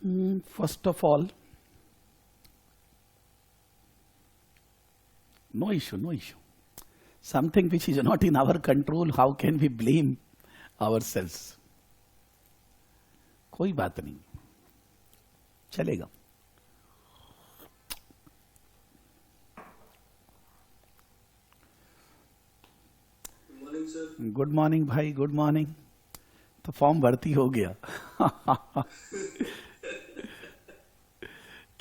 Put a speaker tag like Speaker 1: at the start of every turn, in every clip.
Speaker 1: First of all, no issue, no issue. Something which is not in our control, how can we blame ourselves? कोई बात नहीं, चलेगा. Good morning भाई, good morning. तो form भर्ती हो गया.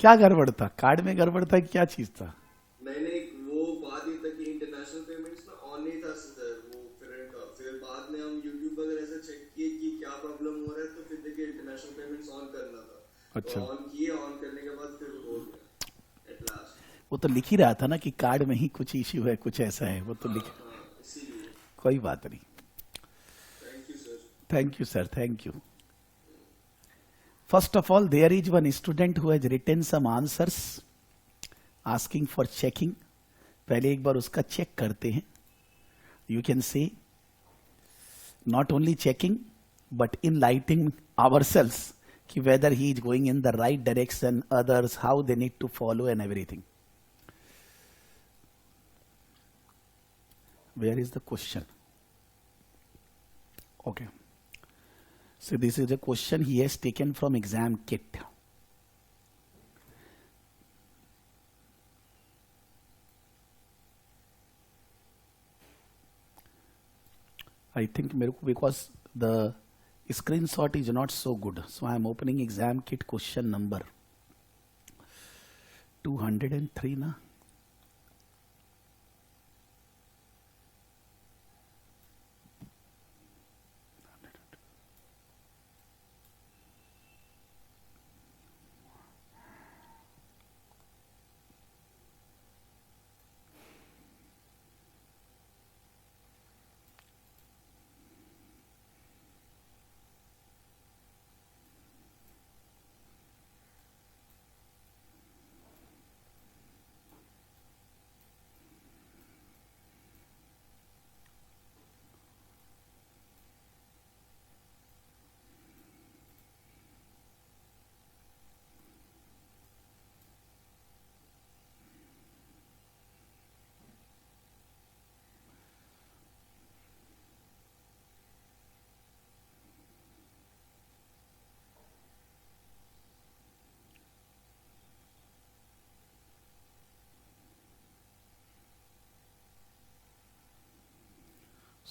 Speaker 1: क्या गड़बड़ था? कार्ड में गड़बड़ था, क्या चीज था?
Speaker 2: नहीं, वो बात ही था कि इंटरनेशनल पेमेंट्स ना ऑन नहीं था सर, वो फिर बाद में हम यूट्यूब वगैरह से चेक किए कि क्या प्रॉब्लम हो रहा है, तो फिर देखिए इंटरनेशनल पेमेंट्स ऑन करना था.
Speaker 1: अच्छा.
Speaker 2: ऑन किए, ऑन करने के बाद फिर हो गया एट लास्ट.
Speaker 1: वो तो लिख ही रहा था ना कि कार्ड में ही कुछ इश्यू है, कुछ ऐसा है, वो तो लिख.
Speaker 2: इसीलिए
Speaker 1: कोई बात नहीं.
Speaker 2: Thank you sir.
Speaker 1: Thank you sir, thank you. First of all, there is one student who has written some answers asking for checking. पहले एक बार उसका चेक करते हैं. You can say not only checking but enlightening ourselves कि whether he is going in the right direction, others how they need to follow and everything. Where is the question? Okay. So this is a question he has taken from exam kit. I think because the screenshot is not so good, so I am opening exam kit question number 203 na.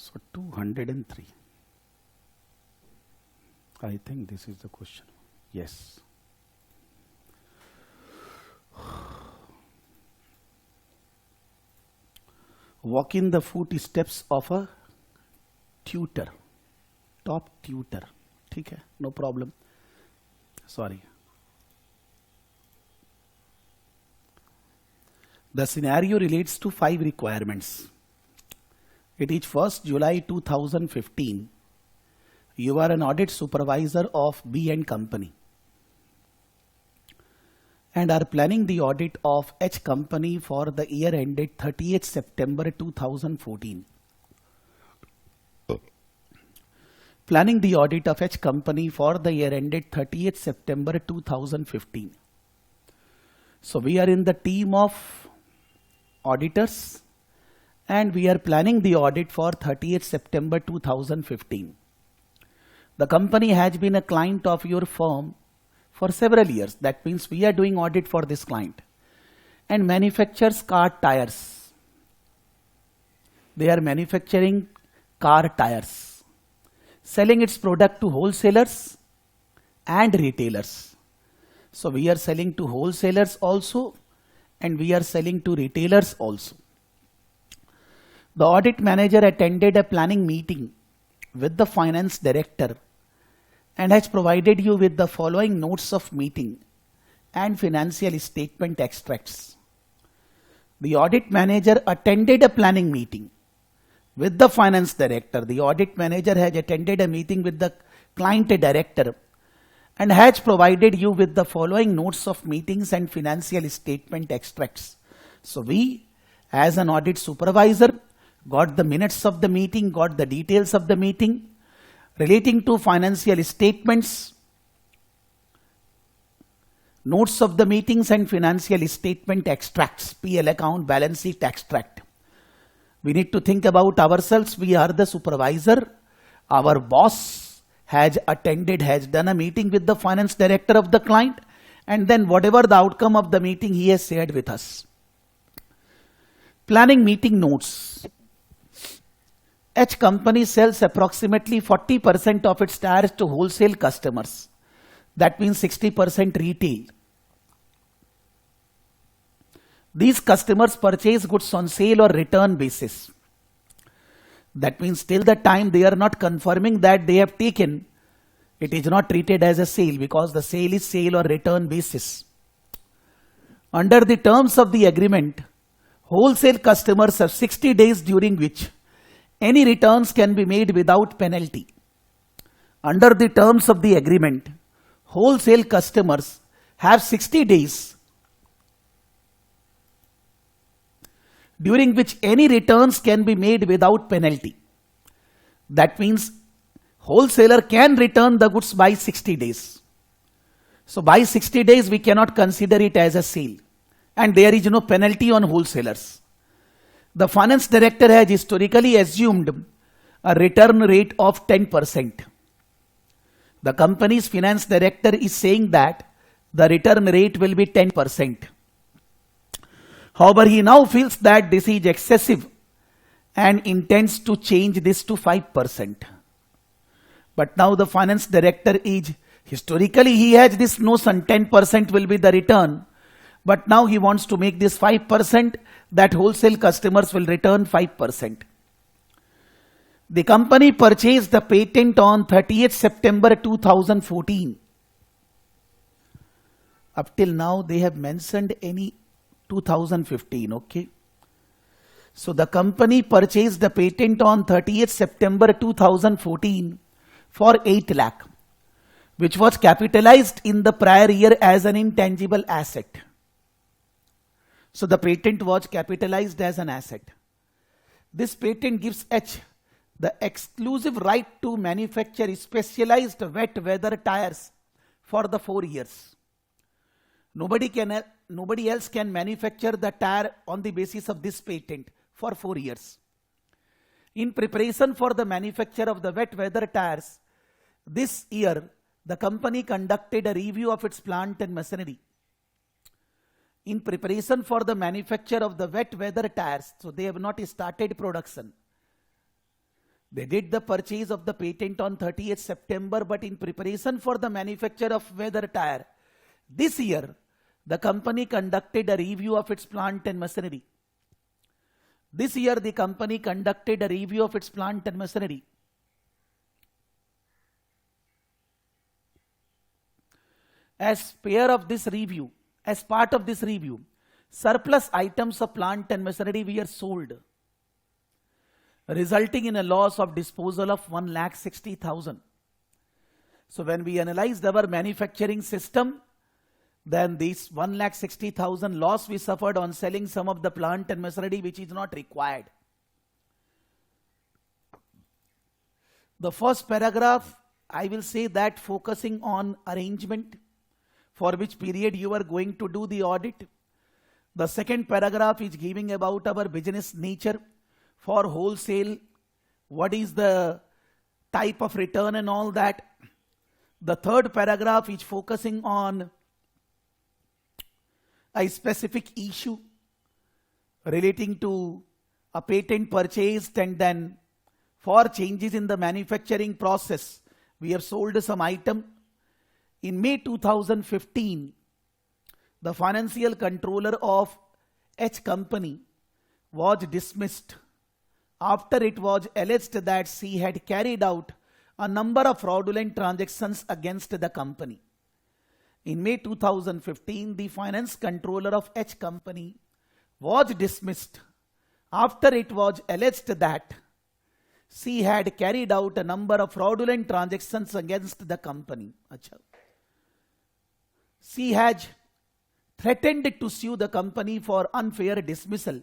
Speaker 1: So 203. I think this is the question. Yes. Walk in the footsteps of a tutor. Top tutor. ठीक है, no problem. Sorry. The scenario relates to 5 requirements. It is 1st July 2015. You are an audit supervisor of B and Company and are planning the audit of H Company for the year ended 30th September 2014. Planning the audit of H Company for the year ended 30th September 2015. So we are in the team of auditors and we are planning the audit for 30th September 2015. The company has been a client of your firm for several years. That means we are doing audit for this client and manufactures car tires. They are manufacturing car tires, selling its product to wholesalers and retailers. So we are selling to wholesalers also and we are selling to retailers also. The audit manager attended a planning meeting with the finance director and has provided you with the following notes of meeting and financial statement extracts. The audit manager attended a planning meeting with the finance director. The audit manager has attended a meeting with the client director and has provided you with the following notes of meetings and financial statement extracts. So we, as an audit supervisor, got the minutes of the meeting, got the details of the meeting relating to financial statements Notes of the meetings and financial statement extracts, PL account, balance sheet extract. We need to think about ourselves. We are the supervisor. Our boss has attended, has done a meeting with the finance director of the client, and then whatever the outcome of the meeting he has shared with us. Planning meeting notes. H company sells approximately 40% of its tires to wholesale customers. That means 60% retail. These customers purchase goods on sale or return basis. That means till the time they are not confirming that they have taken, it is not treated as a sale because the sale is sale or return basis. Under the terms of the agreement, wholesale customers have 60 days during which any returns can be made without penalty. Under the terms of the agreement, wholesale customers have 60 days during which any returns can be made without penalty. That means wholesaler can return the goods by 60 days. So by 60 days we cannot consider it as a sale, and there is no penalty on wholesalers. The finance director has historically assumed a return rate of 10%. The company's finance director is saying that the return rate will be 10%. However, he now feels that this is excessive and intends to change this to 5%. But now the finance director is, historically he has this notion 10% will be the return, but now he wants to make this 5%, that wholesale customers will return 5%. The company purchased the patent on 30th September 2014. Up till now they have mentioned any 2015, okay. So the company purchased the patent on 30th September 2014 for 8 lakh, which was capitalized in the prior year as an intangible asset. So the patent was capitalized as an asset. This patent gives H the exclusive right to manufacture specialized wet weather tires for the 4 years. Nobody else can manufacture the tire on the basis of this patent for 4 years. In preparation for the manufacture of the wet weather tires, this year the company conducted a review of its plant and machinery. In preparation for the manufacture of the wet weather tires, so they have not started production. They did the purchase of the patent on 30th September, but in preparation for the manufacture of weather tire, this year the company conducted a review of its plant and machinery. This year the company conducted a review of its plant and machinery. As part of this review, surplus items of plant and machinery were sold, resulting in a loss of disposal of 1,60,000. So when we analyzed our manufacturing system, then this 1,60,000 loss we suffered on selling some of the plant and machinery which is not required. The first paragraph, I will say that focusing on arrangement, for which period you are going to do the audit. The second paragraph is giving about our business nature for wholesale, what is the type of return and all that. The third paragraph is focusing on a specific issue relating to a patent purchased, and then for changes in the manufacturing process, we have sold some item. In May 2015, the financial controller of H company was dismissed after it was alleged that she had carried out a number of fraudulent transactions against the company. In May 2015, the finance controller of H company was dismissed after it was alleged that she had carried out a number of fraudulent transactions against the company. She has threatened to sue the company for unfair dismissal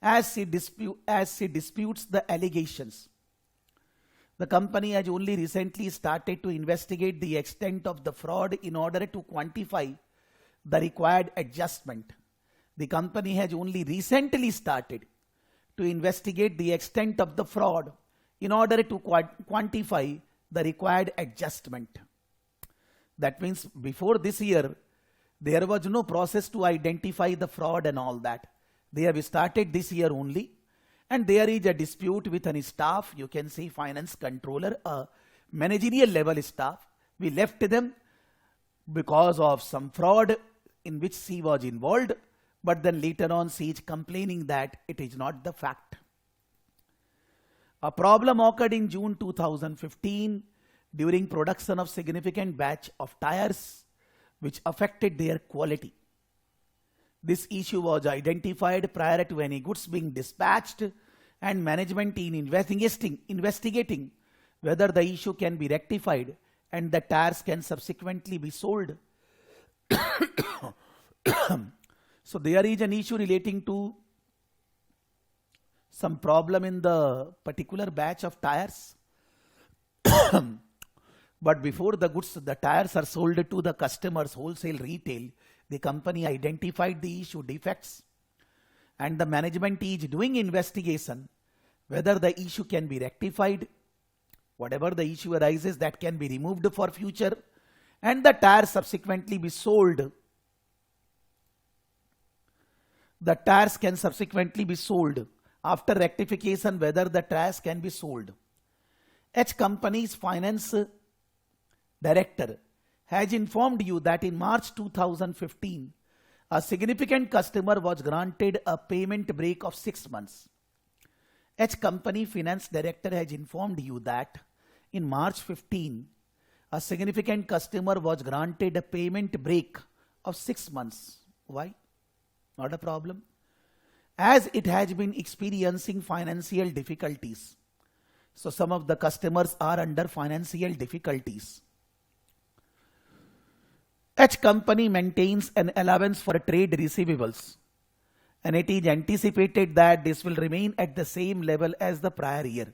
Speaker 1: as she disputes the allegations. The company has only recently started to investigate the extent of the fraud in order to quantify the required adjustment. The company has only recently started to investigate the extent of the fraud in order to quantify the required adjustment. That means before this year, there was no process to identify the fraud and all that. They have started this year only, and there is a dispute with an staff, you can say finance controller, a managerial level staff. We left them because of some fraud in which she was involved, but then later on she is complaining that it is not the fact. A problem occurred in June 2015 during production of significant batch of tires which affected their quality. This issue was identified prior to any goods being dispatched, and management team investigating whether the issue can be rectified and the tires can subsequently be sold. So there is an issue relating to some problem in the particular batch of tires. But before the tires are sold to the customers, wholesale, retail, the company identified the issue defects, and the management is doing investigation whether the issue can be rectified. Whatever the issue arises, that can be removed for future, and the tires subsequently be sold. The tires can subsequently be sold after rectification, whether the tires can be sold. H company's finance director has informed you that in March 2015, a significant customer was granted a payment break of 6 months. H company finance director has informed you that in March 15, a significant customer was granted a payment break of 6 months. Why? Not a problem. As it has been experiencing financial difficulties. So some of the customers are under financial difficulties. H company maintains an allowance for trade receivables, and it is anticipated that this will remain at the same level as the prior year.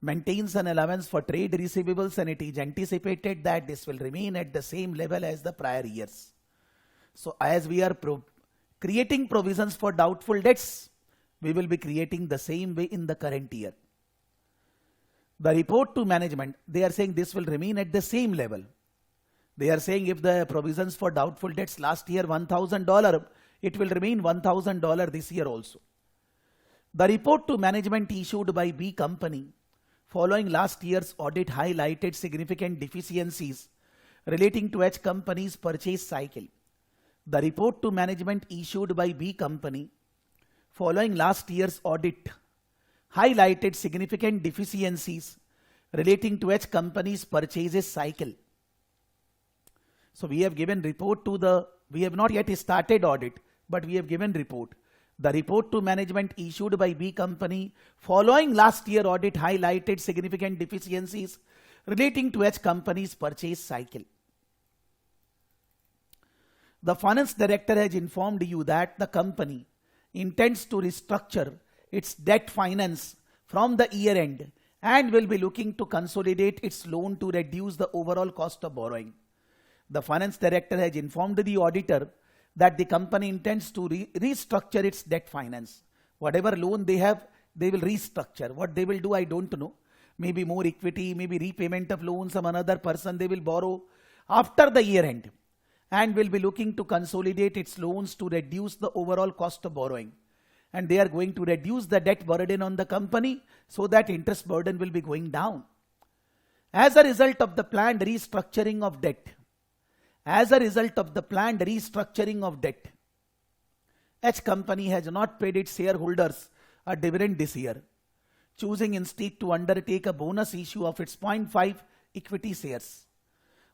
Speaker 1: Maintains an allowance for trade receivables, and it is anticipated that this will remain at the same level as the prior years. So as we are creating provisions for doubtful debts, we will be creating the same way in the current year. The report to management, they are saying this will remain at the same level. They are saying if the provisions for doubtful debts last year $1,000, it will remain $1,000 this year also. The report to management issued by B company following last year's audit highlighted significant deficiencies relating to H company's purchase cycle. The report to management issued by B company following last year's audit highlighted significant deficiencies relating to H company's purchases cycle. So we have given report to we have not yet started audit, but we have given report. The report to management issued by B company following last year audit highlighted significant deficiencies relating to H company's purchase cycle. The finance director has informed you that the company intends to restructure its debt finance from the year end and will be looking to consolidate its loan to reduce the overall cost of borrowing. The finance director has informed the auditor that the company intends to restructure its debt finance. Whatever loan they have, they will restructure. What they will do, I don't know. Maybe more equity, maybe repayment of loan, some another person they will borrow after the year end, and will be looking to consolidate its loans to reduce the overall cost of borrowing. And they are going to reduce the debt burden on the company so that interest burden will be going down. As a result of the planned restructuring of debt, H company has not paid its shareholders a dividend this year, choosing instead to undertake a bonus issue of its 0.5 equity shares.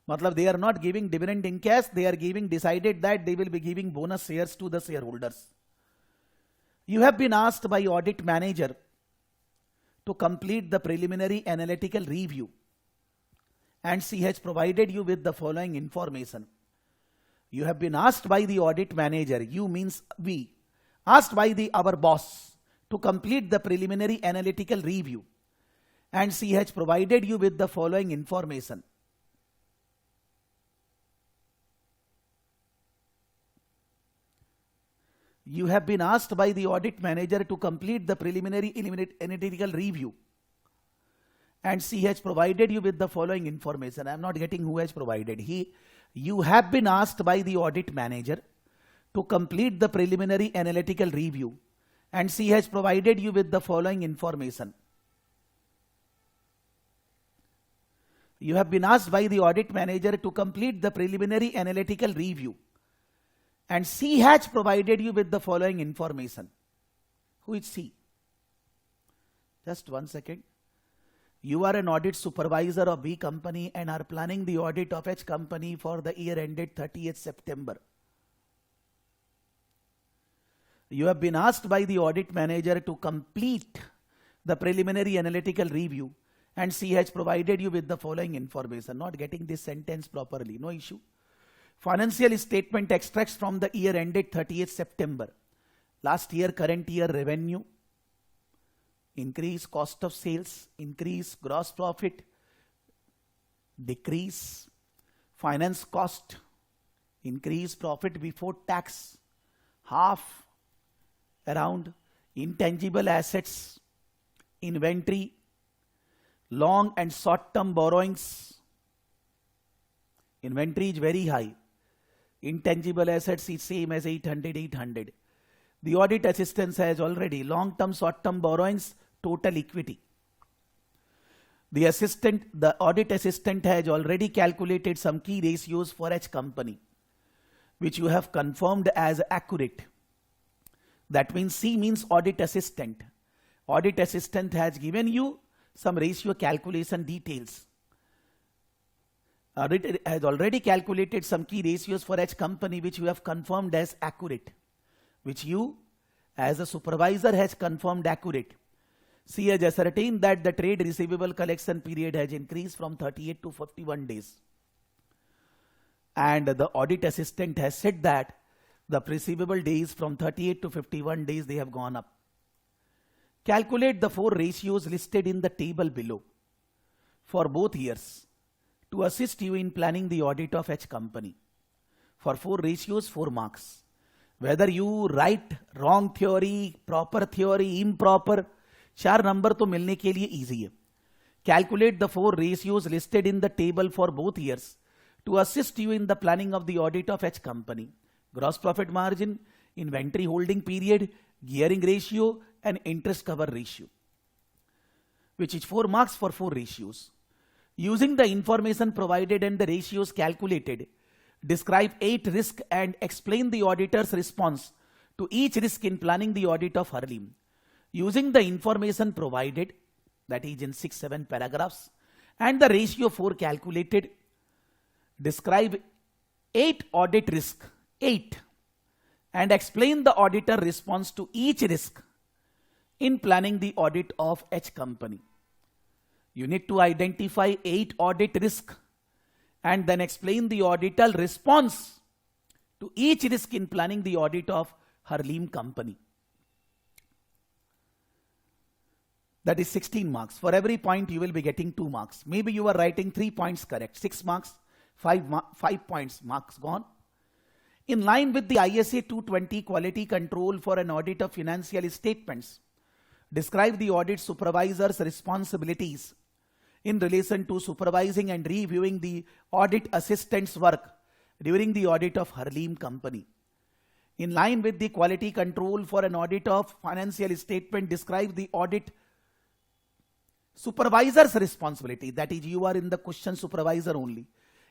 Speaker 1: Matlab they are not giving dividend in cash, they are decided that they will be giving bonus shares to the shareholders. You have been asked by audit manager to complete the preliminary analytical review, and she has provided you with the following information. You have been asked by the audit manager, you means we, asked by our boss to complete the preliminary analytical review, and she has provided you with the following information. You have been asked by the audit manager to complete the preliminary analytical review, and she has provided you with the following information. I am not getting who has provided. You have been asked by the audit manager to complete the preliminary analytical review, and she has provided you with the following information. You have been asked by the audit manager to complete the preliminary analytical review, and she has provided you with the following information. Who is she? Just 1 second. You are an audit supervisor of B company and are planning the audit of H company for the year ended 30th September. You have been asked by the audit manager to complete the preliminary analytical review, and she has provided you with the following information. Not getting this sentence properly, no issue. Financial statement extracts from the year ended 30th September. Last year, current year revenue, increase cost of sales, increase gross profit, decrease finance cost, increase profit before tax, half around intangible assets, inventory, long and short-term borrowings. Inventory is very high. Intangible assets is same as 800. The audit assistant has already long-term, short-term borrowings, total equity. The audit assistant has already calculated some key ratios for each company, which you have confirmed as accurate. That means C means audit assistant. Audit assistant has given you some ratio calculation details. Audit has already calculated some key ratios for each company, which you have confirmed as accurate, which you as a supervisor has confirmed accurate. She has ascertained that the trade receivable collection period has increased from 38 to 51 days. And the audit assistant has said that the receivable days from 38 to 51 days, they have gone up. Calculate the 4 ratios listed in the table below for both years to assist you in planning the audit of each company. For 4 ratios, 4 marks. Whether you write wrong theory, proper theory, improper, 4 number तो मिलने के लिए easy है. Calculate the 4 ratios listed in the table for both years to assist you in the planning of the audit of each company. Gross profit margin, inventory holding period, gearing ratio, and interest cover ratio, which is 4 marks for 4 ratios. Using the information provided and the ratios calculated, describe 8 risks and explain the auditor's response to each risk in planning the audit of Harleem. Using the information provided, that is in 6-7 paragraphs, and the ratio 4 calculated, describe 8 audit risks, 8, and explain the auditor response to each risk in planning the audit of each company. You need to identify 8 audit risks and then explain the auditor response to each risk in planning the audit of Harleem company. That is 16 marks. For every point you will be getting 2 marks. Maybe you are writing 3 points correct. 6 marks, 5 points, marks gone. In line with the ISA 220 quality control for an audit of financial statements, describe the audit supervisor's responsibilities in relation to supervising and reviewing the audit assistant's work during the audit of Harleem company. In line with the quality control for an audit of financial statement, describe the audit supervisor's responsibility, that is, you are in the question supervisor only,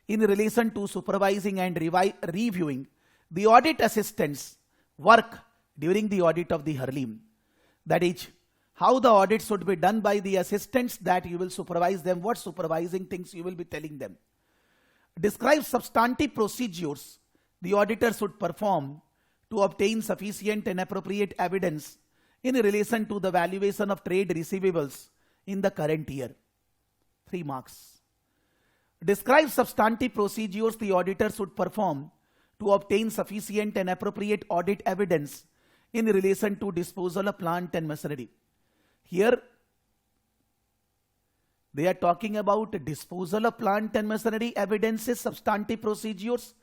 Speaker 1: in relation to supervising and reviewing the audit assistant's work during the audit of the Harleem. That is, how the audit should be done by the assistants, that you will supervise them, what supervising things you will be telling them. Describe substantive procedures the auditor should perform to obtain sufficient and appropriate evidence in relation to the valuation of trade receivables in the current year. 3 marks. Describe substantive procedures the auditor should perform to obtain sufficient and appropriate audit evidence in relation to disposal of plant and machinery. Here, they are talking about disposal of plant and machinery evidences, substantive procedures,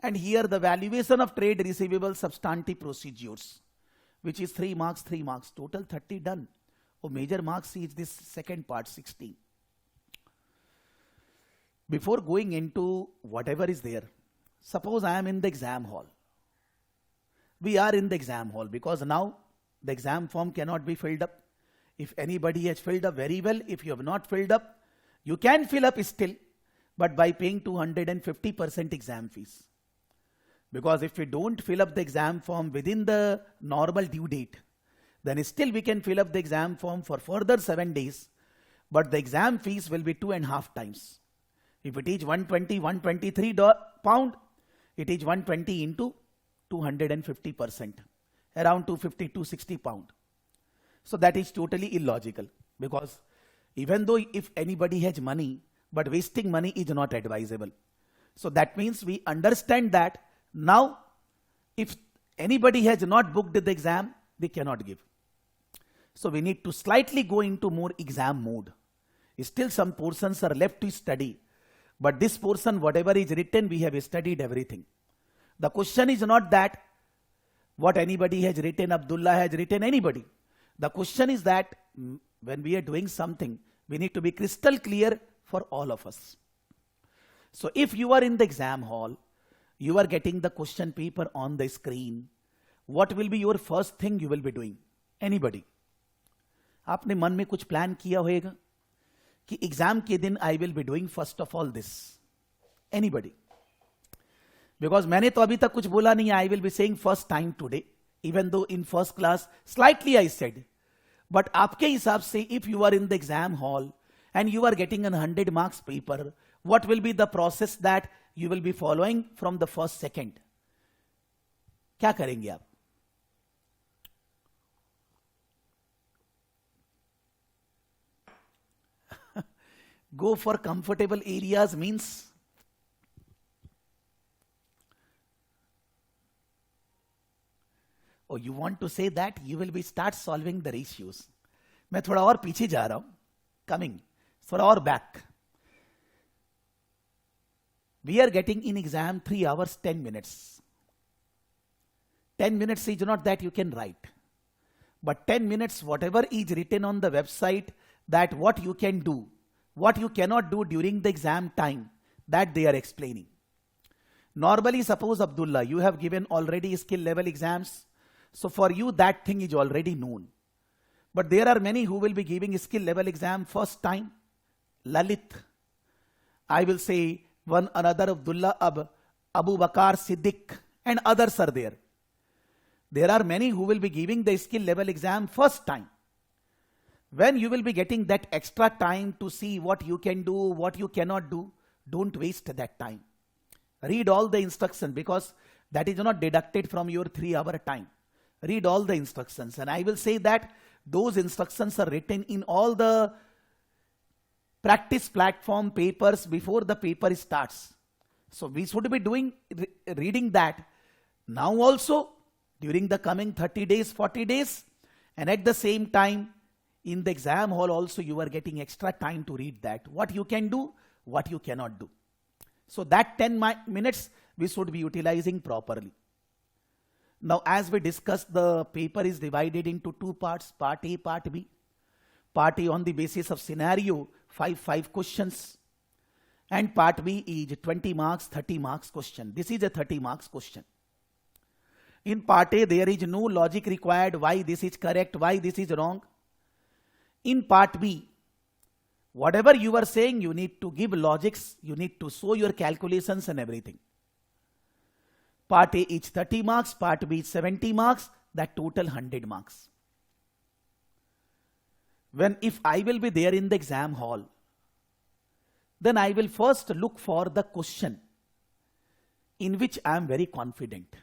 Speaker 1: and here the valuation of trade receivables, substantive procedures. which is 3 marks, 3 marks, total 30 done. Oh, major marks is this second part, 16. Before going into whatever is there, suppose I am in the exam hall. We are in the exam hall because now the exam form cannot be filled up. If anybody has filled up, very well. If you have not filled up, you can fill up still, but by paying 250% exam fees. Because if we don't fill up the exam form within the normal due date, then still we can fill up the exam form for further 7 days, but the exam fees will be 2.5 times. If it is 120, 123 pound, it is 120 into 250%, around 250, 260 pound. So that is totally illogical, because even though if anybody has money, but wasting money is not advisable. So that means we understand that now if anybody has not booked the exam, they cannot give. So we need to slightly go into more exam mode. Still some portions are left to study, but this portion, whatever is written, we have studied everything. The question is not that what anybody has written, Abdullah has written, anybody. The question is that when we are doing something, we need to be crystal clear for all of us. So if you are in the exam hall, you are getting the question paper on the screen, what will be your first thing you will be doing? Anybody? आपने मन में कुछ plan किया होगा कि exam के दिन I will be doing first of all this? Anybody? Because मैंने तो अभी तक कुछ बोला नहीं, I will be saying first time today, even though in first class slightly I said. But आपके हिसाब से if you are in the exam hall and you are getting an 100 marks paper, what will be the process that you will be following from the first second? क्या करेंगे आप? Go for comfortable areas means oh, you want to say that you will be start solving the ratios. मैं थोड़ा और पीछे जा रहा हूं, coming for our back. We are getting in exam 3 hours 10 minutes. 10 minutes is not that you can write, but 10 minutes whatever is written on the website, that what you can do, what you cannot do during the exam time, that they are explaining. Normally, suppose Abdullah, you have given already skill level exams, so for you that thing is already known. But there are many who will be giving skill level exam first time. Lalit, I will say one another Abdullah, Abu Bakar, Siddiq, and others are there. There are many who will be giving the skill level exam first time. When you will be getting that extra time to see what you can do, what you cannot do, don't waste that time. Read all the instructions, because that is not deducted from your 3-hour time. Read all the instructions, and I will say that those instructions are written in all the practice platform papers before the paper starts. So we should be reading that now also during the coming 30 days, 40 days, and at the same time in the exam hall also you are getting extra time to read that, what you can do, what you cannot do. So that 10 minutes we should be utilizing properly. Now, as we discussed, the paper is divided into 2 parts, part A, part B. Part A on the basis of scenario, 5 questions. And part B is 20 marks, 30 marks question. This is a 30 marks question. In part A, there is no logic required, why this is correct, why this is wrong. In part B, whatever you are saying, you need to give logics, you need to show your calculations and everything. Part A is 30 marks, part B is 70 marks, that total 100 marks. If I will be there in the exam hall, then I will first look for the question in which I am very confident,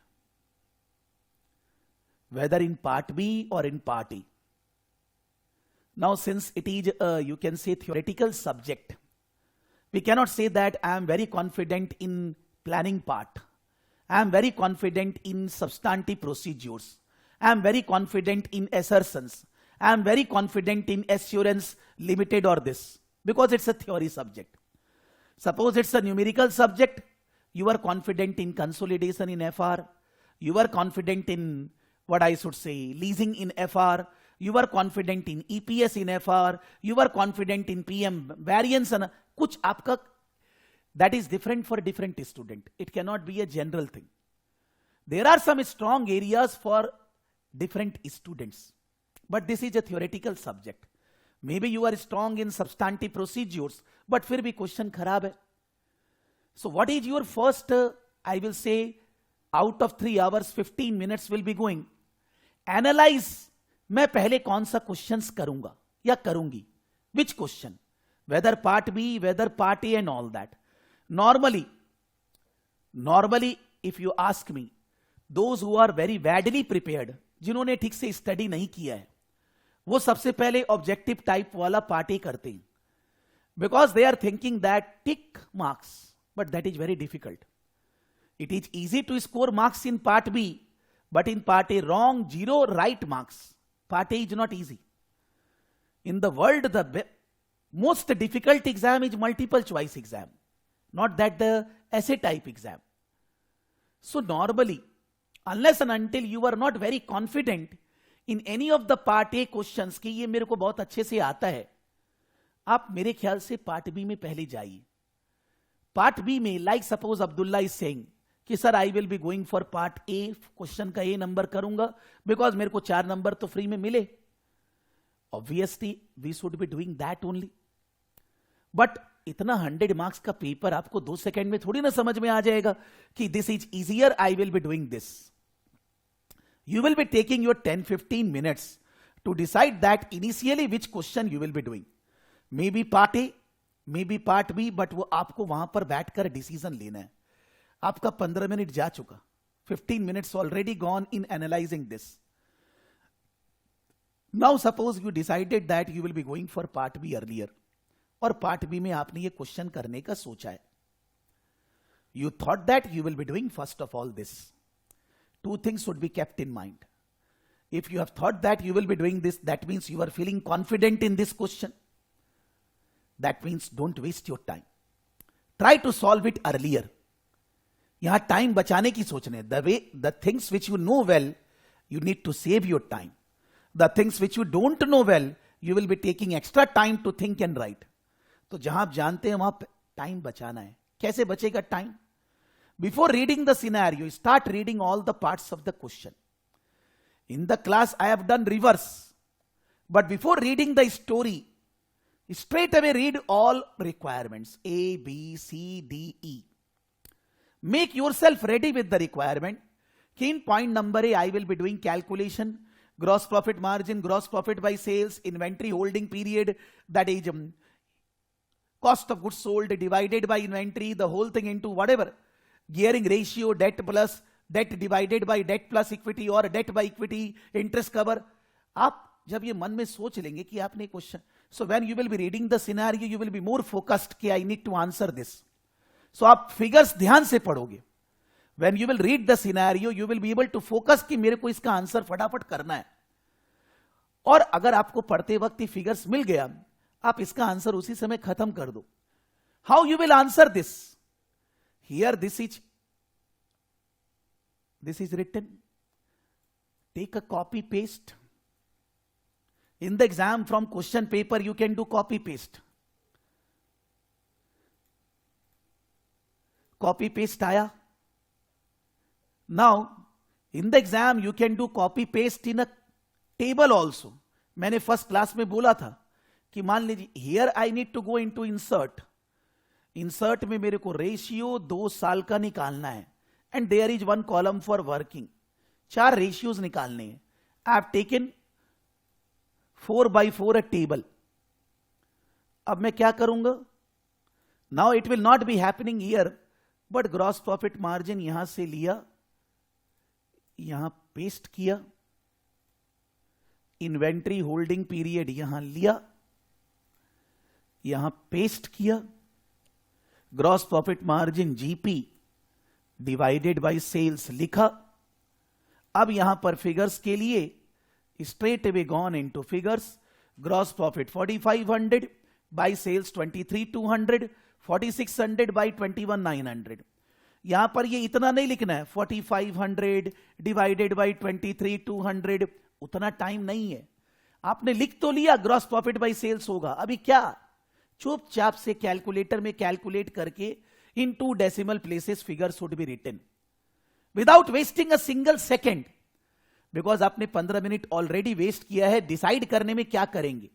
Speaker 1: whether in part B or in part A. Now, since it is you can say theoretical subject, we cannot say that I am very confident in planning part. I am very confident in substantive procedures. I am very confident in assertions. I am very confident in assurance limited or this, because it's a theory subject. Suppose it's a numerical subject, you are confident in consolidation in FR, you are confident in what I should say, leasing in FR, you were confident in EPS in FR, you were confident in PM variance, and kuch aapka, that is different for different student. It cannot be a general thing. There are some strong areas for different students, but this is a theoretical subject. Maybe you are strong in substantive procedures, but फिर भी question खराब है. So what is your first, I will say, out of 3 hours, 15 minutes will be going. Analyze, मैं पहले कौन सा questions करूंगा या करूंगी. Which question? Whether part B, whether part A and all that. Normally, if you ask me, those who are very badly prepared, जिन्होंने ठीक से स्टडी नहीं किया है, वो सबसे पहले ऑब्जेक्टिव टाइप वाला पार्ट ए करते हैं, because they are thinking that tick marks, but that is very difficult. It is easy to score marks in part B, but in part A wrong 0 right marks. Part A is not easy. In the world the most difficult exam is multiple choice exam, not that the essay type exam. So normally, unless and until you are not very confident in any of the part A questions कि ये मेरे को बहुत अच्छे से आता है, आप मेरे ख्याल से पार्ट बी में पहले जाइए. पार्ट बी में, like suppose Abdullah is saying कि sir I will be going for part A, question का ए नंबर करूंगा बिकॉज मेरे को 4 नंबर तो फ्री में मिले. Obviously we should be doing that only. But इतना 100 मार्क्स का पेपर आपको 2 सेकेंड में थोड़ी ना समझ में आ जाएगा कि this is easier, I will be doing this. You will be taking your 10-15 minutes to decide that initially which question you will be doing. Maybe part A, maybe part B, but वो आपको वहां पर बैठकर decision लेना है. आपका 15 minute जा चुका, 15 minutes already gone in analyzing this. Now suppose you decided that you will be going for part B earlier, और part B में आपने ये क्वेश्चन करने का सोचा है. You thought that you will be doing first of all this. 2 things should be kept in mind. If you have thought that you will be doing this, that means you are feeling confident in this question. That means don't waste your time. Try to solve it earlier. यहां time बचाने की सोचने. The things which you know well, you need to save your time. The things which you don't know well, you will be taking extra time to think and write. तो जहां आप जानते हैं वहां टाइम बचाना है. कैसे बचेगा time? Before reading the scenario, start reading all the parts of the question. In the class, I have done reverse. But before reading the story, straight away read all requirements. A, B, C, D, E. Make yourself ready with the requirement. In point number A, I will be doing calculation. Gross profit margin, gross profit by sales, inventory holding period, that is cost of goods sold divided by inventory, the whole thing into whatever. Gearing ratio, debt plus debt divided by debt plus equity or debt by equity, interest cover. आप जब ये मन में सोच लेंगे कि आपने question, so when you will be reading the scenario, you will be more focused कि I need to answer this. So आप फिगर्स ध्यान से पढ़ोगे. When you will read the scenario, you will be able to focus कि मेरे को इसका answer फटाफट करना है. और अगर आपको पढ़ते वक्त ही फिगर्स मिल गया, आप इसका आंसर उसी समय खत्म कर दो. How you will answer this? Here this is written. Take a copy paste. In the exam from question paper you can do copy paste. Copy paste आया. Now in the exam you can do copy paste in a table also. मैंने first class में बोला था कि मान लीजिए here I need to go into insert. Insert में मेरे को रेशियो 2 साल का निकालना है and there is 1 column for working. 4 ratios निकालने हैं. I have taken 4x4 a टेबल. अब मैं क्या करूंगा? Now it will not be happening here, but gross profit margin यहां से लिया, यहां पेस्ट किया, इन्वेंट्री होल्डिंग पीरियड यहां लिया, यहां पेस्ट किया, gross profit margin GP divided by sales लिखा. अब यहां पर फिगर्स के लिए straight away gone into figures. Gross profit 4500 by sales 23200, 4600 by 21900. यहां पर ये इतना नहीं लिखना है 4500 डिवाइडेड बाई 23,200, उतना टाइम नहीं है। आपने लिख तो लिया ग्रॉस प्रॉफिट बाई सेल्स होगा, अभी क्या चुपचाप से कैलकुलेटर में कैलकुलेट करके in 2 decimal places figure should be written without wasting a single second, because आपने 15 मिनट ऑलरेडी वेस्ट किया है डिसाइड करने में क्या करेंगे।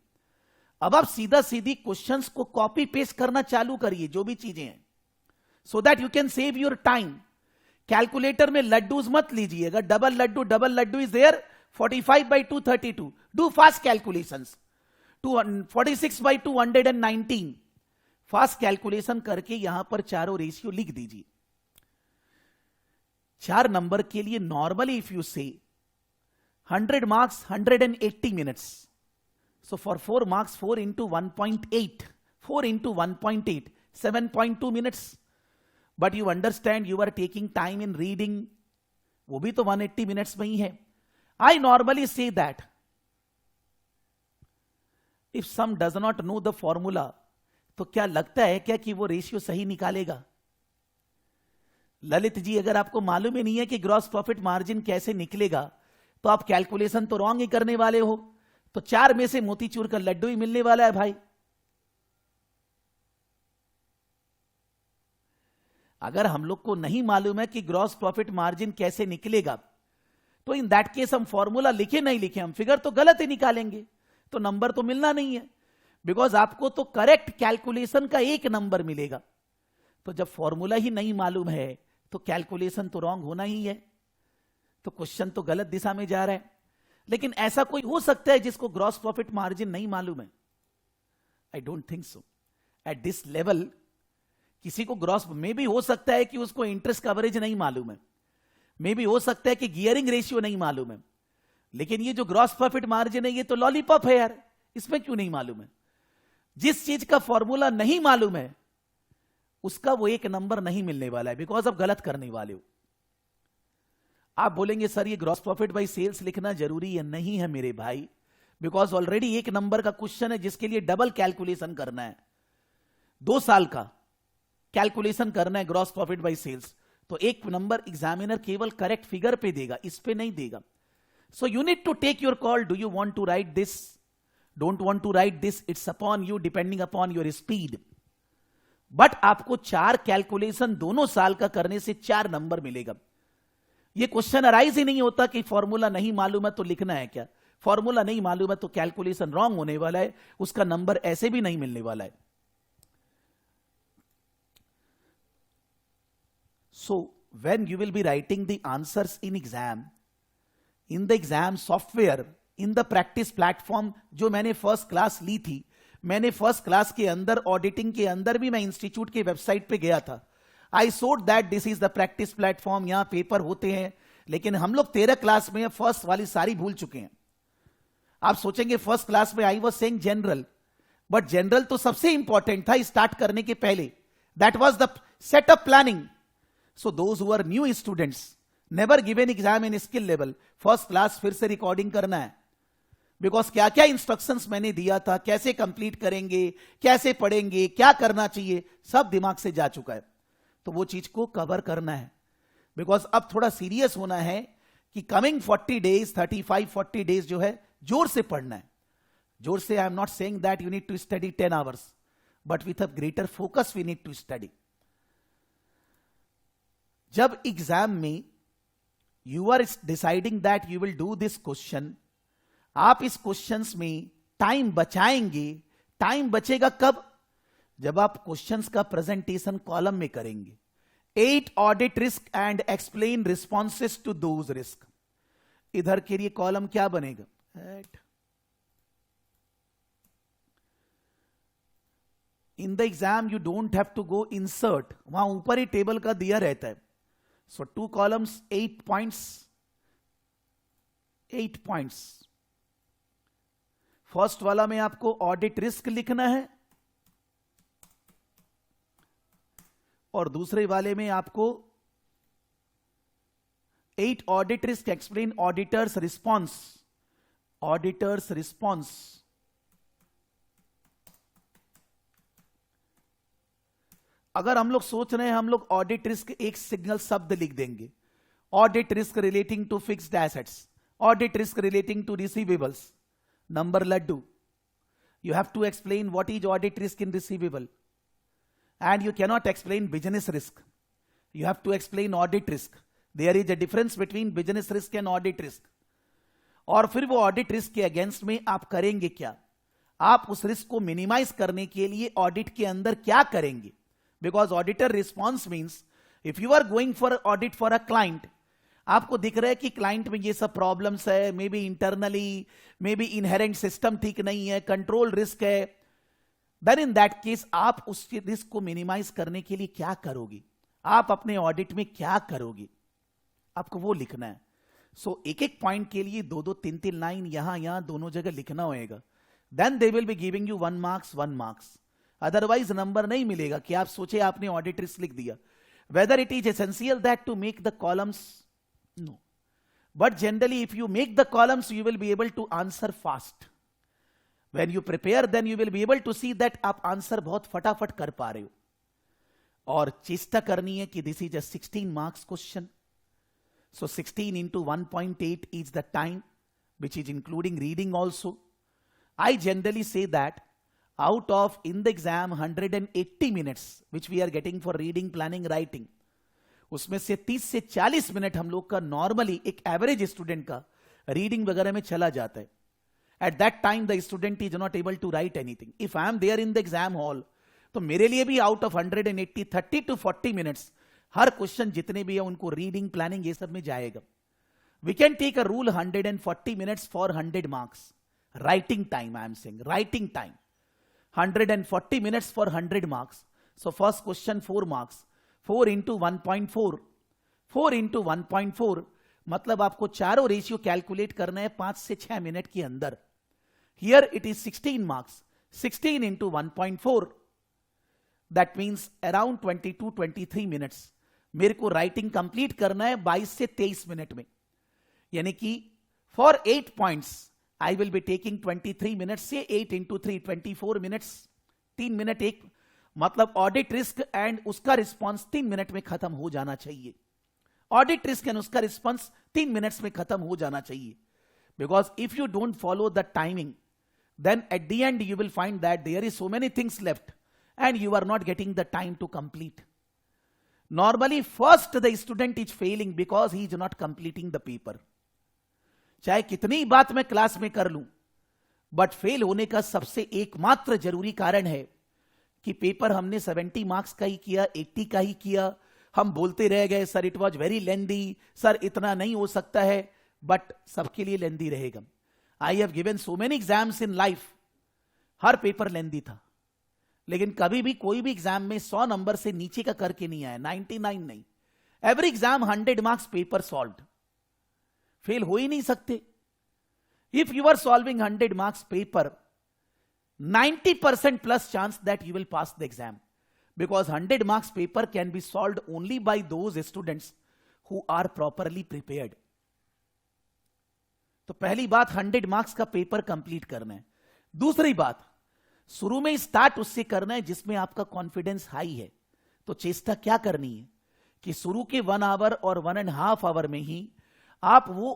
Speaker 1: अब आप सीधा सीधी क्वेश्चंस को कॉपी पेस्ट करना चालू करिए, जो भी चीजें हैं, so that you can save your time. Calculator में लड्डूज मत लीजिएगा, double laddoo is there 45/232, do fast calculations, 46/219, fast calculation करके यहां पर चारों रेशियो लिख दीजिए। 4 नंबर के लिए नॉर्मली इफ यू से 100 marks 180 minutes, so for 4 marks 4 into 1.8, 4 into 1.8 7.2 minutes, but you understand you are taking time in reading, वो भी तो 180 minutes में ही है। I normally say that if some does not know the formula, तो क्या लगता है क्या कि वो रेशियो सही निकालेगा? ललित जी, अगर आपको मालूम ही नहीं है कि ग्रॉस प्रॉफिट मार्जिन कैसे निकलेगा, तो आप कैलकुलेशन तो रॉन्ग ही करने वाले हो, तो 4 में से मोतीचूर का लड्डू ही मिलने वाला है भाई। अगर हम लोग को नहीं मालूम है कि ग्रॉस प्रॉफिट मार्जिन कैसे निकलेगा, तो इन दैट केस हम फॉर्मूला लिखे नहीं लिखे, हम फिगर तो गलत ही निकालेंगे, तो नंबर तो मिलना नहीं है, बिकॉज आपको तो करेक्ट कैलकुलेशन का 1 नंबर मिलेगा। तो जब फॉर्मूला ही नहीं मालूम है तो कैलकुलेशन तो रॉन्ग होना ही है, तो क्वेश्चन तो गलत दिशा में जा रहा है। लेकिन ऐसा कोई हो सकता है जिसको ग्रॉस प्रॉफिट मार्जिन नहीं मालूम है? I don't think so. At this level किसी को ग्रॉस में भी हो सकता है कि उसको इंटरेस्ट कवरेज नहीं मालूम है, मे भी हो सकता है कि गियरिंग रेशियो नहीं मालूम है, लेकिन ये जो ग्रॉस प्रॉफिट मार्जिन है ये तो लॉलीपॉप है यार, इसमें क्यों नहीं मालूम है? जिस चीज का फॉर्मूला नहीं मालूम है उसका वो 1 नंबर नहीं मिलने वाला है, बिकॉज आप गलत करने वाले हो। आप बोलेंगे सर ये ग्रॉस प्रॉफिट बाई सेल्स लिखना जरूरी है? नहीं है मेरे भाई, बिकॉज ऑलरेडी 1 नंबर का क्वेश्चन है जिसके लिए डबल कैलकुलेशन करना है, 2 साल का कैलकुलेशन करना है ग्रॉस प्रॉफिट बाई सेल्स, तो 1 नंबर एग्जामिनर केवल करेक्ट फिगर पे देगा, इस पे नहीं देगा। So you need to take your call, do you want to write this, don't want to write this, it's upon you, depending upon your speed. But आपको 4 calculation दोनों साल का करने से 4 नंबर मिलेगा। ये क्वेश्चन अराइज ही नहीं होता कि फॉर्मूला नहीं मालूम है तो लिखना है क्या, फॉर्मूला नहीं मालूम है तो कैलकुलेशन रॉन्ग होने वाला है, उसका नंबर ऐसे भी नहीं मिलने वाला है। So when you will be writing the answers in exam, in the exam software, in the practice platform जो मैंने फर्स्ट क्लास ली थी, मैंने फर्स्ट क्लास के अंदर ऑडिटिंग के अंदर भी मैं इंस्टीट्यूट के वेबसाइट पे गया था, I showed that this is the practice platform, यहां पेपर होते हैं। लेकिन हम लोग 13 क्लास में फर्स्ट वाली सारी भूल चुके हैं। आप सोचेंगे फर्स्ट क्लास में I was saying general, but general तो सबसे इंपॉर्टेंट था स्टार्ट करने के पहले, that was the setup planning. So those who are new students, never given exam in skill level, first class फिर से रिकॉर्डिंग करना है, बिकॉज क्या क्या इंस्ट्रक्शंस मैंने दिया था, कैसे कंप्लीट करेंगे, कैसे पढ़ेंगे, क्या करना चाहिए, सब दिमाग से जा चुका है। तो वो चीज को कवर करना है, बिकॉज अब थोड़ा सीरियस होना है कि कमिंग 40 डेज 35-40 डेज जो है जोर से पढ़ना है। जोर से I am not saying that you need to study 10 hours, but with a greater focus we need to study. जब एग्जाम में you are deciding that you will do this question, आप इस क्वेश्चंस में टाइम बचाएंगे। Time बचेगा कब? जब आप क्वेश्चंस का प्रेजेंटेशन कॉलम में करेंगे। 8 audit risk and explain responses to those risk, इधर के लिए कॉलम क्या बनेगा? In the exam you don't have to go insert, वहां ऊपर ही टेबल का दिया रहता है। So 2 columns 8 points, 8 points. First वाला में आपको ऑडिट रिस्क लिखना है और दूसरे वाले में आपको 8 audit risk explain auditors response, auditors response. अगर हम लोग सोच रहे हैं हम लोग ऑडिट रिस्क एक सिग्नल शब्द लिख देंगे, audit risk relating to fixed assets, audit risk relating to receivables, number लड्डू. You have to explain what is audit risk in receivable, and you cannot explain business risk. You have to explain audit risk. There is a difference between business risk and audit risk. और फिर वो audit risk के against में आप करेंगे क्या, आप उस रिस्क को मिनिमाइज करने के लिए ऑडिट के अंदर क्या करेंगे. Because auditor response means if you are going for audit for a client, आपको दिख रहा है कि क्लाइंट में ये सब प्रॉब्लम्स है, may be internally, may be inherent system ठीक नहीं है, कंट्रोल रिस्क है, देन इन दैट केस आप उस रिस्क को मिनिमाइज करने के लिए क्या करोगे, आप अपने ऑडिट में क्या करोगे, आपको वो लिखना है. सो एक एक पॉइंट के लिए दो दो तीन तीन लाइन यहां दोनों जगह लिखना होएगा. Then they will be giving you 1 marks. Otherwise number नहीं मिलेगा कि आप सोचे आपने ऑडिट रिस्क लिख दिया. Whether it is essential that to make the columns, no, but generally if you make the columns you will be able to answer fast. When you prepare then you will be able to see that आप answer बहुत फटाफट कर पा रहे हो. और चेष्टा करनी है कि this is a 16 marks question. So 16 into 1.8 is the time which is including reading also. I generally say that out of in the exam 180 minutes which we are getting for reading, planning, writing, उसमें से 30 से 40 minute हम लोग का normally एक average student का reading वगैरह में चला जाता है. At that time the student is not able to write anything. If I am there in the exam hall, तो मेरे लिए भी आउट ऑफ 180 30 to 40 मिनट्स हर क्वेश्चन जितने भी है उनको रीडिंग, प्लानिंग ये सब में जाएगा. We can take a rule 140 minutes for 100 marks. Writing time, I am saying writing time 140 minutes for 100 marks. So first question 4 marks, 4 into 1.4, 4 into 1.4 मतलब आपको चारों रेशियो कैलकुलेट करना है 5 से 6 मिनट के अंदर. Here it is 16 marks, 16 into 1.4 that means around 22-23 minutes. मेरे को राइटिंग कंप्लीट करना है 22 से 23 मिनट में. यानी कि for 8 points I will be taking 23 minutes से 8 into 3 24 मिनट्स. 3 मिनट एक, मतलब ऑडिट रिस्क एंड उसका रिस्पॉन्स 3 मिनट में खत्म हो जाना चाहिए. ऑडिट रिस्क एंड उसका रिस्पॉन्स 3 मिनट्स में खत्म हो जाना चाहिए. Because if you don't follow the timing then at the end you will find that there is so many things left and you are not getting the time to complete. Normally first the student is failing because he is not completing the paper. चाहे कितनी बात मैं class में कर लूं, but fail होने का सबसे एकमात्र जरूरी कारण है कि पेपर हमने 70 मार्क्स का ही किया, 80 का ही किया. हम बोलते रह गए sir it was very lengthy, sir इतना नहीं हो सकता है, बट सबके लिए लेंदी रहेगा. I have given so many exams in life, हर पेपर लेंदी था, लेकिन कभी भी कोई भी एग्जाम में 100 नंबर से नीचे का करके नहीं आया, 99 नहीं. Every exam 100 marks paper solved. Fail हो ही नहीं सकते. If you are solving 100 marks paper, 90% plus chance that you will pass the exam, because 100 marks paper can be solved only by those students who are properly prepared. तो पहली बात 100 marks का paper complete करना है. दूसरी बात, शुरू में स्टार्ट उससे करना है जिसमें आपका कॉन्फिडेंस हाई है. तो चेष्टा क्या करनी है कि शुरू के 1 आवर और 1.5 आवर में ही आप वो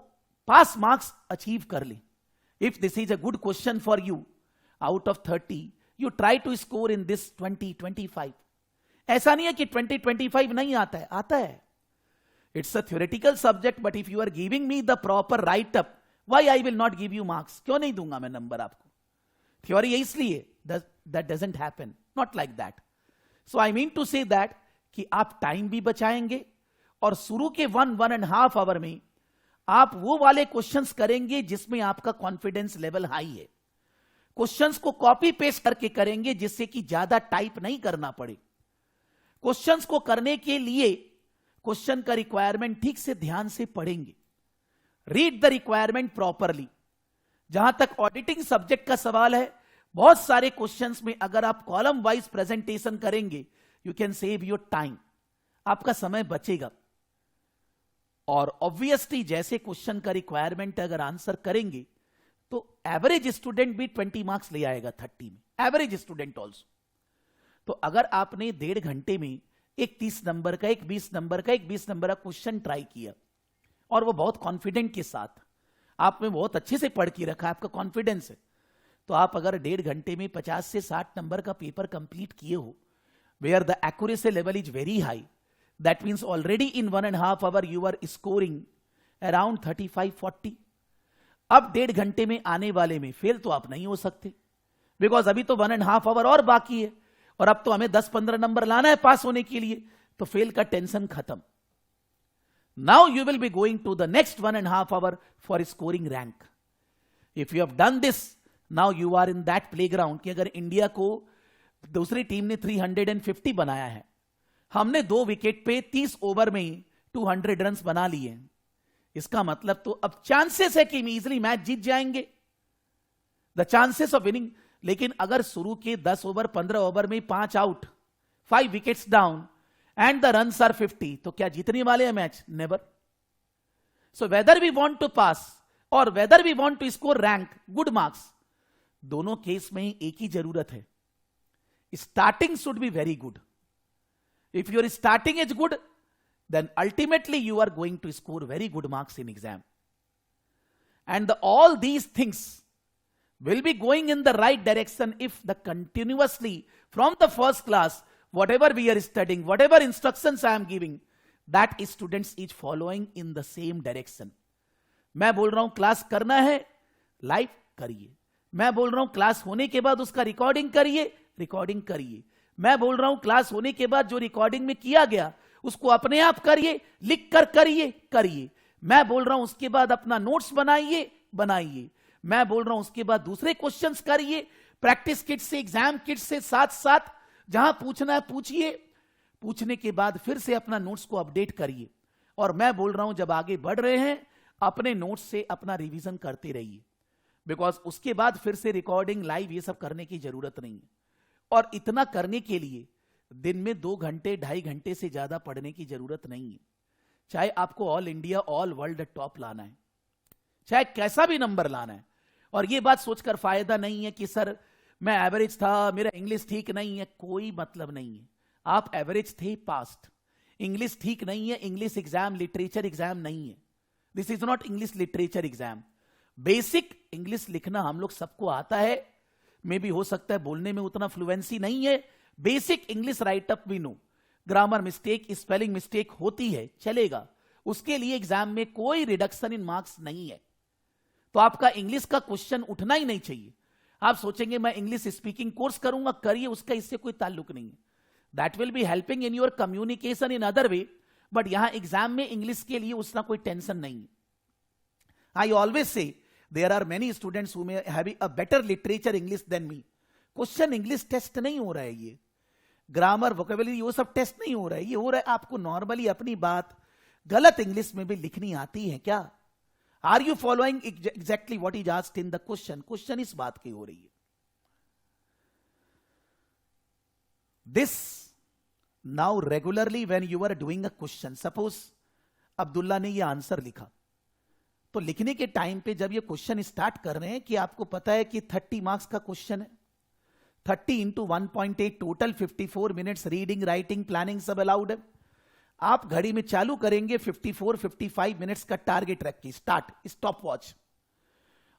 Speaker 1: पास मार्क्स अचीव कर लें. If this is a good question for you, out of 30 you try to score in this 20-25. ऐसा नहीं है कि 20-25 नहीं आता है, आता है. It's a theoretical subject, but if you are giving me the proper write up, why I will not give you marks? क्यों नहीं दूंगा मैं नंबर आपको? थ्योरी है इसलिए. That doesn't happen, not like that. So I mean to say that कि आप time भी बचाएंगे और शुरू के 1-1.5 आवर में आप वो वाले क्वेश्चंस करेंगे जिसमें आपका कॉन्फिडेंस लेवल हाई है. क्वेश्चंस को कॉपी पेस्ट करके करेंगे जिससे कि ज्यादा टाइप नहीं करना पड़े. क्वेश्चंस को करने के लिए क्वेश्चन का रिक्वायरमेंट ठीक से ध्यान से पढ़ेंगे. Read the requirement properly. जहां तक ऑडिटिंग सब्जेक्ट का सवाल है, बहुत सारे क्वेश्चंस में अगर आप कॉलम वाइज प्रेजेंटेशन करेंगे, you can save your time, आपका समय बचेगा. और ऑब्वियसली जैसे क्वेश्चन का रिक्वायरमेंट अगर आंसर करेंगे तो एवरेज स्टूडेंट भी 20 मार्क्स ले आएगा 30 में, एवरेज स्टूडेंट ऑल्सो. तो अगर आपने 1.5 घंटे में एक 30 नंबर का, एक 20 नंबर का, एक 20 नंबर का क्वेश्चन ट्राई किया और वो बहुत कॉन्फिडेंट के साथ, आप में बहुत अच्छे से पढ़ के रखा, आपका कॉन्फिडेंस है, तो आप अगर 1.5 घंटे में 50 से 60 नंबर का पेपर कंप्लीट किए हो, where the accuracy level is very high, that means already in 1.5 hour you are scoring around 35-40. अब 1.5 घंटे में आने वाले में फेल तो आप नहीं हो सकते, बिकॉज अभी तो 1.5 आवर और बाकी है, और अब तो हमें 10-15 नंबर लाना है पास होने के लिए, तो फेल का टेंशन खत्म. Now you will be going to the next 1.5 hour for scoring rank. If you have done this, now you are in that playground कि अगर इंडिया को दूसरी टीम ने 350 बनाया है, हमने 2 विकेट पे 30 ओवर में 200 रन बना लिए, इसका मतलब तो अब चांसेस है कि हम इजिली मैच जीत जाएंगे, द चांसेस ऑफ विनिंग. लेकिन अगर शुरू के 10 ओवर 15 ओवर में 5 out, 5 wickets down and the runs are 50, तो क्या जीतने वाले हैं match? Never. So whether we want to pass और whether we want to score rank good marks, दोनों केस में एक ही जरूरत है, starting should be very good. If your starting is good, then ultimately you are going to score very good marks in exam. And all these things will be going in the right direction if the continuously from the first class, whatever we are studying, whatever instructions I am giving, that students is following in the same direction. मैं बोल रहा हूं class करना है, live करिए. मैं बोल रहा हूं क्लास होने के बाद उसका रिकॉर्डिंग करिए, रिकॉर्डिंग करिए. मैं बोल रहा हूं क्लास होने के बाद जो रिकॉर्डिंग में किया गया उसको अपने आप करिए, लिख कर करिए, करिए. मैं बोल रहा हूं उसके बाद अपना नोट्स बनाइए, बनाइए. मैं बोल रहा हूं उसके बाद दूसरे क्वेश्चंस करिए, प्रैक्टिस किट से, एग्जाम किट से, साथ साथ जहां पूछना है पूछिए. पूछने के बाद फिर से अपना नोट्स को अपडेट करिए. और मैं बोल रहा हूं जब आगे बढ़ रहे हैं अपने नोट्स से अपना रिवीजन करते रहिए, बिकॉज उसके बाद फिर से रिकॉर्डिंग, लाइव ये सब करने की जरूरत नहीं है. और इतना करने के लिए दिन में 2 घंटे 2.5 घंटे से ज्यादा पढ़ने की जरूरत नहीं है. चाहे आपको all India, all world top लाना है, चाहे कैसा भी नंबर लाना है. और यह बात सोचकर फायदा नहीं है कि सर मैं एवरेज था, मेरा इंग्लिश ठीक नहीं है. कोई मतलब नहीं है. आप एवरेज थे पास्ट, इंग्लिश ठीक नहीं है. इंग्लिश एग्जाम लिटरेचर एग्जाम नहीं है. This is not English literature exam. Basic English लिखना हम लोग सबको आता है, मे भी हो सकता है बोलने में उतना फ्लुएंसी नहीं है. बेसिक इंग्लिश राइटअप भी no, grammar mistake, spelling mistake होती है, चलेगा. उसके लिए एग्जाम में कोई रिडक्शन इन मार्क्स नहीं है. तो आपका इंग्लिश का क्वेश्चन उठना ही नहीं चाहिए. आप सोचेंगे मैं इंग्लिश स्पीकिंग कोर्स करूंगा, करिए, उसका इससे कोई ताल्लुक नहीं है. That will be helping in your communication in other way, but यहां एग्जाम में इंग्लिश के लिए उसका कोई टेंशन नहीं है. I always say there are many students who may have a better literature English than me. Question English test नहीं हो रहा है, ये ग्रामर, वोकेबुलरी, वो सब टेस्ट नहीं हो रहा है. ये हो रहा है आपको नॉर्मली अपनी बात गलत इंग्लिश में भी लिखनी आती है क्या? Are you following exactly what is asked in the question? Question इस बात की हो रही है. This now regularly when you are doing a question, suppose Abdullah ने ये आंसर लिखा, तो लिखने के टाइम पे जब ये क्वेश्चन स्टार्ट कर रहे हैं कि आपको पता है कि 30 मार्क्स का क्वेश्चन है, 30 into 1.8 total 54 minutes, reading, writing, planning सब अलाउड है. आप घड़ी में चालू करेंगे 54-55 मिनट्स का टारगेट रख के, स्टार्ट, स्टॉप वॉच,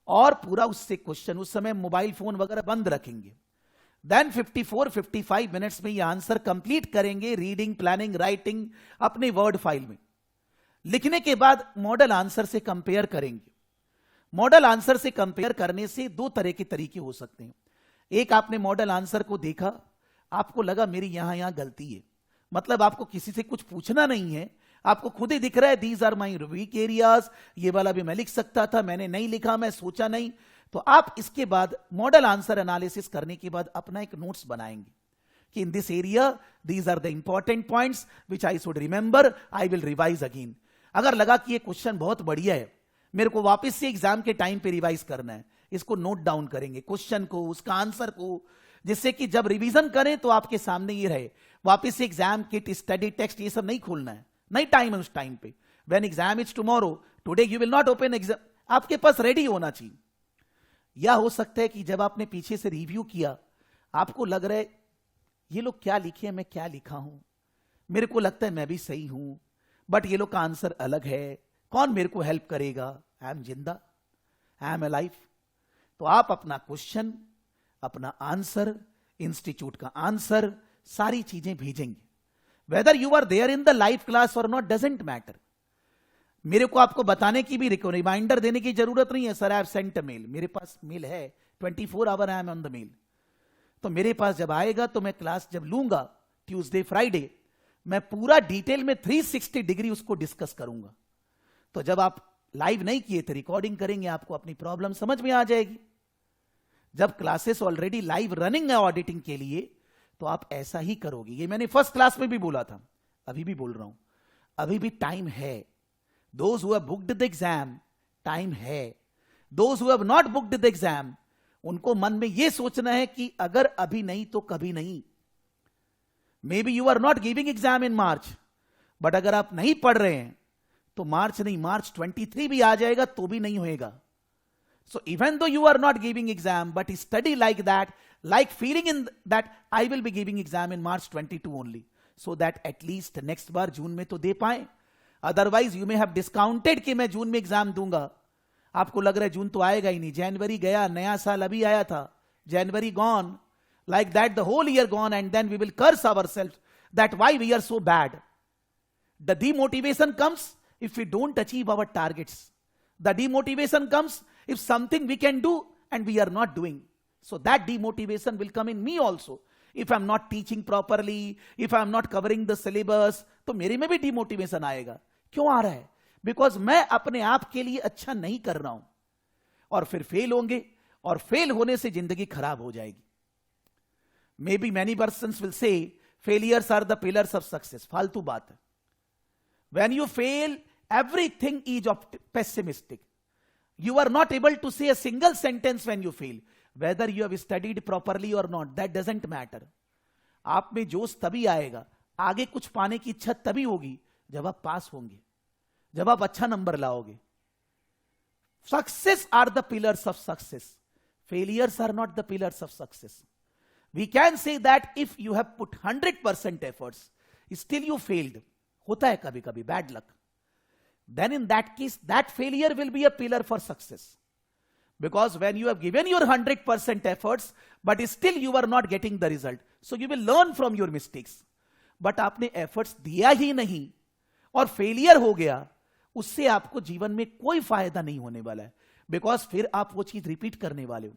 Speaker 1: और पूरा उससे क्वेश्चन, उस समय मोबाइल फोन वगैरह बंद रखेंगे. देन 54-55 मिनट्स में ये आंसर कंप्लीट करेंगे, रीडिंग, प्लानिंग, राइटिंग, अपने वर्ड फाइल में. लिखने के बाद मॉडल आंसर से कंपेयर करेंगे. मॉडल आंसर से कंपेयर करने से 2 तरह के तरीके हो सकते हैं. एक, आपने मॉडल आंसर को देखा, आपको लगा मेरी यहां गलती है, मतलब आपको किसी से कुछ पूछना नहीं है, आपको खुद ही दिख रहा है these are my weak areas, ये वाला भी मैं लिख सकता था, मैंने नहीं लिखा, मैं सोचा नहीं. तो आप इसके बाद मॉडल आंसर एनालिसिस करने के बाद अपना एक नोट्स बनाएंगे कि in this area these are the important points which I should remember, I will revise again. अगर लगा कि ये क्वेश्चन बहुत बढ़िया है, मेरे को वापस से एग्जाम के टाइम पे रिवाइज करना है, इसको नोट डाउन करेंगे, क्वेश्चन को, उसका आंसर को, जिससे कि जब रिवीजन करें तो आपके सामने ये रहे. वापस से एग्जाम किट, स्टडी टेक्स्ट, ये सब नहीं खोलना है, नहीं टाइम है उस टाइम पे. When exam is tomorrow, today you will not open exam, आपके पास रेडी होना चाहिए. या हो सकता है कि जब आपने पीछे से रिव्यू किया, आपको लग रहा है ये लोग क्या लिखे हैं, मैं क्या लिखा हूं, मेरे को लगता है मैं भी सही हूं, बट ये लोग का आंसर अलग है, कौन मेरे को हेल्प करेगा? आई एम जिंदा, आई एम अलाइव। तो आप अपना क्वेश्चन, अपना आंसर, इंस्टीट्यूट का आंसर, सारी चीजें भेजेंगे। Whether you are there in the live class और नॉट डजेंट मैटर। मेरे को आपको बताने की भी, रिमाइंडर देने की जरूरत नहीं है, sir I have sent a mail, मेरे पास मेल है, 24 hour I am on the mail. तो मेरे पास जब आएगा तो मैं क्लास जब लूंगा ट्यूसडे फ्राइडे, मैं पूरा डिटेल में 360 डिग्री उसको डिस्कस करूंगा। तो जब आप लाइव नहीं किए थे, रिकॉर्डिंग करेंगे, आपको अपनी प्रॉब्लम समझ में आ जाएगी। जब क्लासेस ऑलरेडी लाइव रनिंग है ऑडिटिंग के लिए, तो आप ऐसा ही करोगे। ये मैंने फर्स्ट क्लास में भी बोला था, अभी भी बोल रहा हूं, अभी भी टाइम है। Those who have booked the exam, time है। Those who have not booked the exam, उनको मन में यह सोचना है कि अगर अभी नहीं तो कभी नहीं। Maybe you are not giving exam in March, but अगर आप नहीं पढ़ रहे हैं तो मार्च नहीं, मार्च 23 भी आ जाएगा तो भी नहीं होएगा। So even though you are not giving exam, but study like that, like feeling in that I will be giving exam in March 22 only, so that at least next बार जून में तो दे पाए। Otherwise you may have discounted कि मैं जून में exam दूंगा, आपको लग रहा है जून तो आएगा ही नहीं, जनवरी गया, नया साल अभी आया था, जनवरी gone, like that the whole year gone, and then we will curse ourselves that why we are so bad. The demotivation comes if we don't achieve our targets. The demotivation comes if something we can do and we are not doing. So that demotivation will come in me also. If I'm not teaching properly, if I'm not covering the syllabus, तो मेरे में भी demotivation आएगा। क्यों आ रहा है? Because मैं अपने आप के लिए अच्छा नहीं कर रहा हूं, और फिर फेल होंगे, और फेल होने से जिंदगी खराब हो जाएगी। Maybe many persons will say failures are the pillars of success. फालतू बात है। When you fail, everything is pessimistic. You are not able to say a single sentence when you fail. Whether you have studied properly or not, that doesn't matter. आप में जोश तभी आएगा, आगे कुछ पाने की इच्छा तभी होगी जब आप पास होंगे, जब आप अच्छा नंबर लाओगे। Success are the pillars of success. Failures are not the pillars of success. We can say that if you have put 100% efforts, still you failed. होता है कभी कभी, bad luck. Then in that case, that failure will be a pillar for success. Because when you have given your 100% efforts, but still you are not getting the result, so you will learn from your mistakes. But आपने efforts दिया ही नहीं और failure हो गया, उससे आपको जीवन में कोई फायदा नहीं होने वाला है, because फिर आप वो चीज repeat करने वाले हो.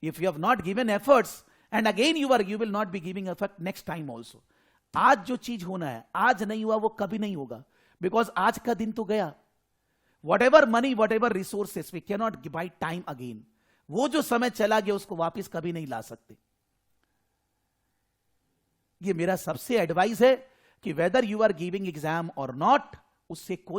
Speaker 1: If you have not given efforts, and again you will not be giving effort next time also. आज जो चीज होना है, आज नहीं हुआ वो कभी नहीं होगा, बिकॉज आज का दिन तो गया। Whatever money, whatever resources, we can not buy time again. वो जो समय चला गया उसको वापस कभी नहीं ला सकते। ये मेरा सबसे एडवाइस है कि whether you are giving exam और नॉट, उससे कोई